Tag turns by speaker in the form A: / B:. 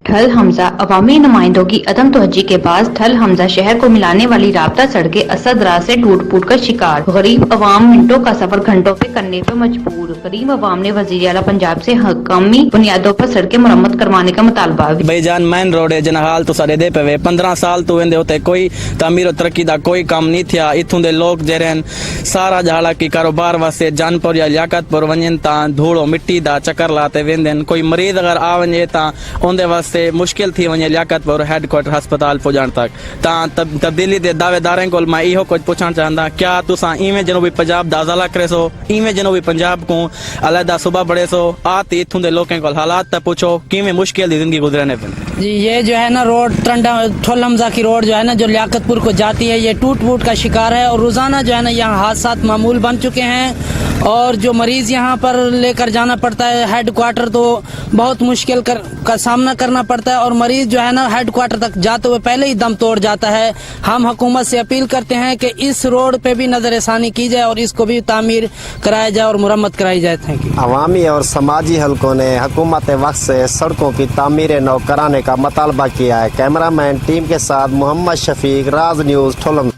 A: ठल हमजा अवामी नुमाइंदों की अदम तवज्जी के बाद ठल हमजा शहर को मिलाने वाली राब्ता सड़कें असद रात से टूट फूट कर शिकार। गरीब अवाम मिनटों का सफर घंटों पे करने पे मजबूर। गरीब अवाम ने वजीर आला पंजाब से हकामी बुनियादों पर सड़कें मुरम्मत करवाने का मुतालबा।
B: भाईजान मेन रोड है जिन्हें हाल तो सारे दे पे 15 साल तो वेंदे होते कोई तामीर और तरक्की दा कोई काम नहीं थिया। इथों दे लोग जेरन सारा जहाड़ा की कारोबार वास्ते जानपुर या लियाकतपुर वंजन ता धूड़ो मिट्टी दा चक्कर लाते वेंदन। कोई मरीज अगर आ वंजे ता उनदे वास्ते मुश्किल थी वंजे लियाकतपुर हेडक्वार्टर अस्पताल पहुंचण तक। ता तब्दीली दे दावेदारें कोल मैं इहो कुछ पूछण चाहंदा, क्या तुसा इवें जनूबी पंजाब दा अज़ला करे सो, इवें जनूबी पंजाब को अलहदा सूबा बड़े सो, आती इथों दे लोकें कोल हालात ता पूछो किवें मुश्किल दी जिंदगी गुजरने पे।
C: जी ये जो है ना रोड ठल हमजा की रोड जो है ना जो लियाकतपुर को जाती है ये टूट फूट का शिकार है और रोजाना जो है ना यहाँ हादसा मामूल बन चुके हैं और जो मरीज यहाँ पर लेकर जाना पड़ता है हेड क्वार्टर तो बहुत मुश्किल का सामना करना पड़ता है और मरीज जो है ना हेड क्वार्टर तक जाते हुए पहले ही दम तोड़ जाता है। हम हुकूमत से अपील करते हैं कि इस रोड पे भी नजरसानी की जाए और इसको भी तामीर कराया जाए और मुरम्मत कराई जाए। Thank you.
D: अवामी और समाजी हलकों ने हुकूमत वक्त से सड़कों की तामीर नौ कराने का मुतालबा किया है। कैमरामैन टीम के साथ मोहम्मद शफीक, राज न्यूज़, ठोलम।